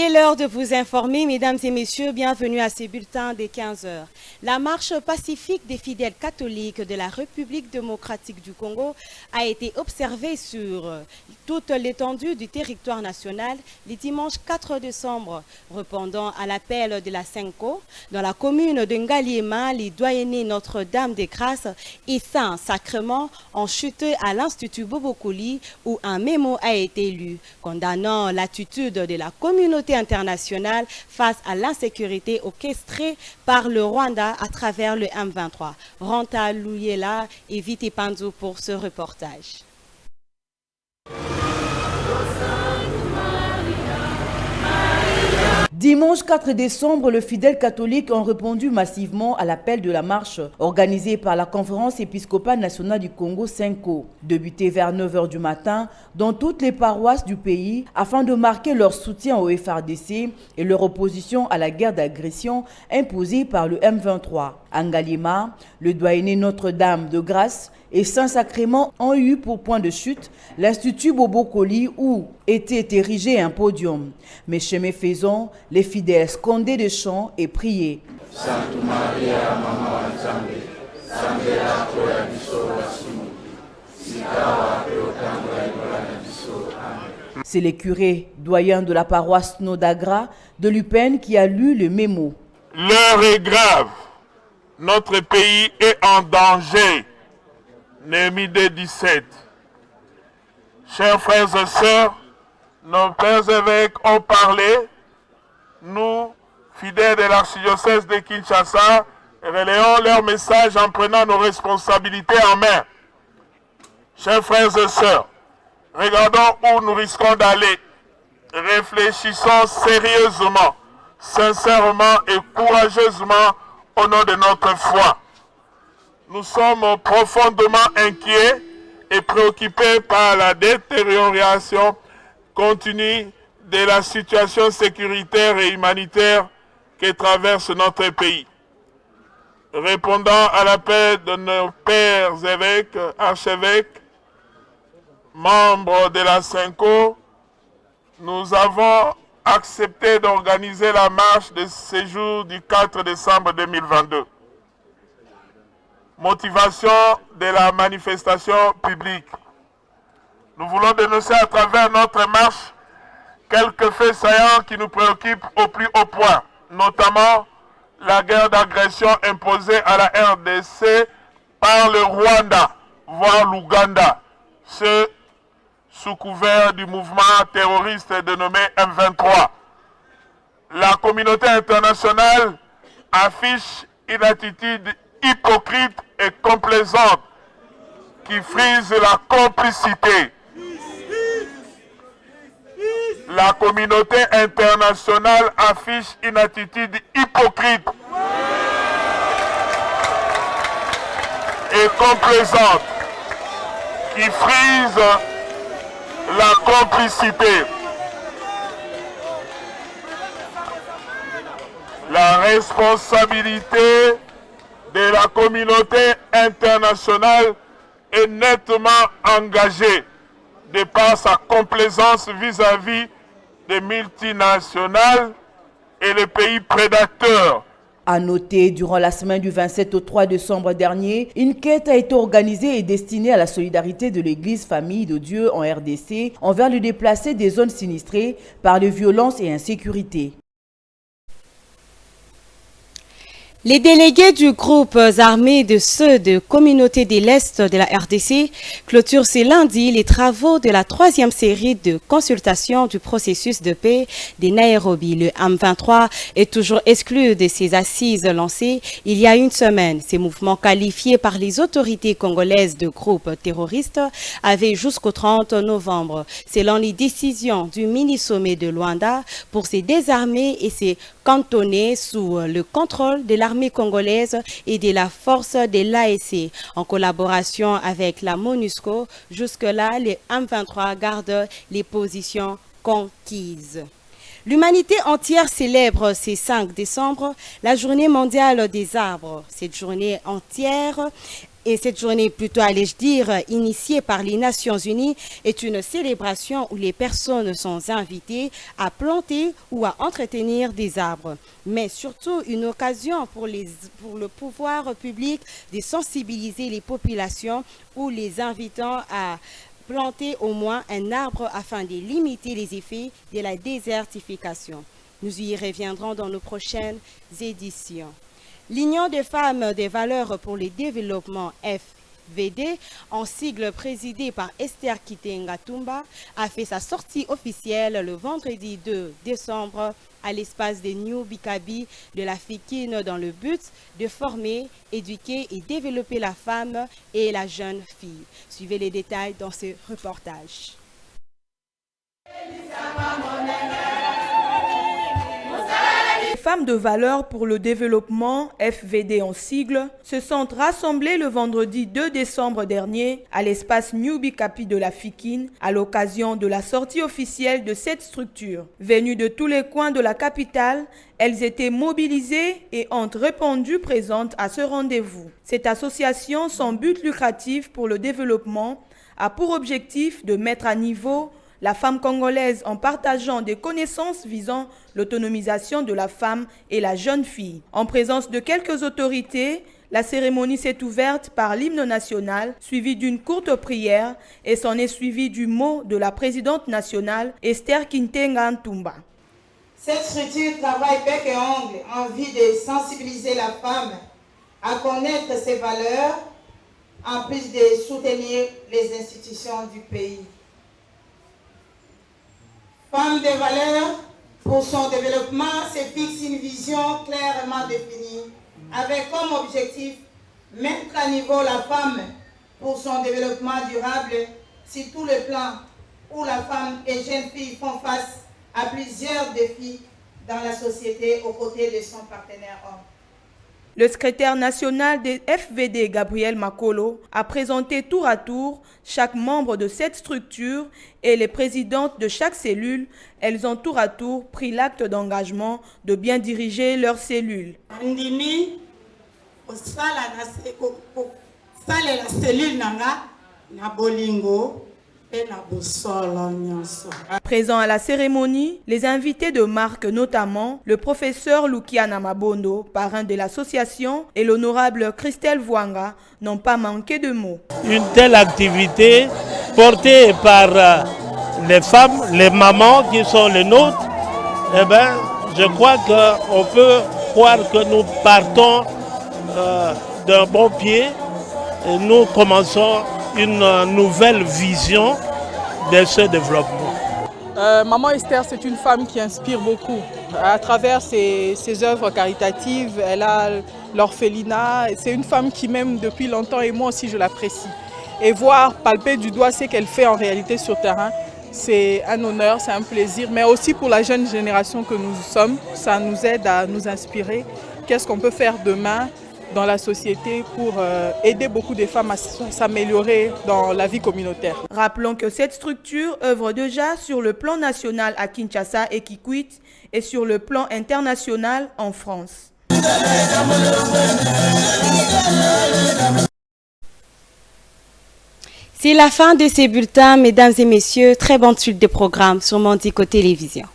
Il est l'heure de vous informer, mesdames et messieurs, bienvenue à ces bulletins des 15 heures. La marche pacifique des fidèles catholiques de la République démocratique du Congo a été observée sur toute l'étendue du territoire national le dimanche 4 décembre, répondant à l'appel de la Senko. Dans la commune de Ngaliema, les doyennés Notre-Dame des Grâces et Saint-Sacrement ont chuté à l'Institut Bobokoli où un mémo a été lu, condamnant l'attitude de la communauté internationale face à l'insécurité orchestrée par le Rwanda à travers le M23. Ranta Louyela et Viti Panzo pour ce reportage. Dimanche 4 décembre, les fidèles catholiques ont répondu massivement à l'appel de la marche organisée par la Conférence épiscopale nationale du Congo, Senko, débutée vers 9 h du matin dans toutes les paroisses du pays afin de marquer leur soutien au FARDC et leur opposition à la guerre d'agression imposée par le M23. À Ngaliema, le doyenné Notre-Dame de Grâce et Saint-Sacrement ont eu pour point de chute l'Institut Bobokoli où était érigé un podium. Mais chemin faisant, les fidèles scandaient des chants et priaient. C'est le curé doyen de la paroisse Nodagra de l'UPEN qui a lu le mémo. L'heure est grave. Notre pays est en danger. Néhémie 17. Chers frères et sœurs, nos pères évêques ont parlé. Nous, fidèles de l'archidiocèse de Kinshasa, relayons leur message en prenant nos responsabilités en main. Chers frères et sœurs, regardons où nous risquons d'aller. Réfléchissons sérieusement, sincèrement et courageusement au nom de notre foi. Nous sommes profondément inquiets et préoccupés par la détérioration continue de la situation sécuritaire et humanitaire que traverse notre pays. Répondant à l'appel de nos pères évêques, archevêques, membres de la Senko, nous avons accepté d'organiser la marche de séjour du 4 décembre 2022. Motivation de la manifestation publique. Nous voulons dénoncer à travers notre marche quelques faits saillants qui nous préoccupent au plus haut point, notamment la guerre d'agression imposée à la RDC par le Rwanda, voire l'Ouganda, ce sous couvert du mouvement terroriste dénommé M23. La communauté internationale affiche une attitude hypocrite et complaisante qui frise la complicité. La communauté internationale affiche une attitude hypocrite et complaisante qui frise la complicité. La responsabilité de la communauté internationale est nettement engagée de par sa complaisance vis-à-vis des multinationales et les pays prédateurs. À noter, durant la semaine du 27 au 3 décembre dernier, une quête a été organisée et destinée à la solidarité de l'Église Famille de Dieu en RDC envers les déplacés des zones sinistrées par les violences et insécurité. Les délégués du groupe armé de ceux de communauté de l'Est de la RDC clôturent ce lundi les travaux de la 3e série de consultation du processus de paix des Nairobi. Le M23 est toujours exclu de ces assises lancées il y a une semaine. Ces mouvements qualifiés par les autorités congolaises de groupes terroristes avaient jusqu'au 30 novembre, selon les décisions du mini-sommet de Luanda, pour se désarmer et se cantonner sous le contrôle de l'armée congolaise et de la force de l'AEC. En collaboration avec la MONUSCO, jusque-là, les M23 gardent les positions conquises. L'humanité entière célèbre ce 5 décembre la journée mondiale des arbres. Cette journée entière Et cette journée, plutôt allais-je dire, initiée par les Nations Unies, est une célébration où les personnes sont invitées à planter ou à entretenir des arbres. Mais surtout une occasion pour le pouvoir public de sensibiliser les populations ou les invitant à planter au moins un arbre afin de limiter les effets de la désertification. Nous y reviendrons dans nos prochaines éditions. L'Union des femmes des valeurs pour le développement FVD, en sigle présidée par Esther Kitenga Tumba, a fait sa sortie officielle le vendredi 2 décembre à l'espace de New Bikabi de la Fikine dans le but de former, éduquer et développer la femme et la jeune fille. Suivez les détails dans ce reportage. Femmes de valeur pour le développement, FVD en sigle, se sont rassemblées le vendredi 2 décembre dernier à l'espace New Bikapi de la Fikine à l'occasion de la sortie officielle de cette structure. Venues de tous les coins de la capitale, elles étaient mobilisées et ont répondu présentes à ce rendez-vous. Cette association sans but lucratif pour le développement a pour objectif de mettre à niveau la femme congolaise en partageant des connaissances visant l'autonomisation de la femme et la jeune fille. En présence de quelques autorités, la cérémonie s'est ouverte par l'hymne national, suivi d'une courte prière et s'en est suivi du mot de la présidente nationale Esther Kitenga Tumba. Cette structure travaille bec et ongle en vue de sensibiliser la femme à connaître ses valeurs, en plus de soutenir les institutions du pays. Femme de valeur, pour son développement, se fixe une vision clairement définie, avec comme objectif mettre à niveau la femme pour son développement durable sur tous les plans où la femme et jeune fille font face à plusieurs défis dans la société aux côtés de son partenaire homme. Le secrétaire national des FVD, Gabriel Makolo, a présenté tour à tour chaque membre de cette structure et les présidentes de chaque cellule. Elles ont tour à tour pris l'acte d'engagement de bien diriger leur cellule. Ndimi, la cellule na bolingo. Présent à la cérémonie, les invités de marque, notamment le professeur Lukiana Mabondo, parrain de l'association, et l'honorable Christelle Vouanga, n'ont pas manqué de mots. Une telle activité portée par les femmes, les mamans qui sont les nôtres, eh bien, je crois qu'on peut croire que nous partons d'un bon pied et nous commençons une nouvelle vision de ce développement. Maman Esther, c'est une femme qui inspire beaucoup. À travers ses œuvres caritatives, elle a l'orphelinat. C'est une femme qui m'aime depuis longtemps et moi aussi je l'apprécie. Et voir, palper du doigt ce qu'elle fait en réalité sur terrain, c'est un honneur, c'est un plaisir. Mais aussi pour la jeune génération que nous sommes, ça nous aide à nous inspirer. Qu'est-ce qu'on peut faire demain dans la société pour aider beaucoup de femmes à s'améliorer dans la vie communautaire. Rappelons que cette structure œuvre déjà sur le plan national à Kinshasa et Kikwit et sur le plan international en France. C'est la fin de ces bulletins, mesdames et messieurs. Très bonne suite de programmes sur Mandico Télévision.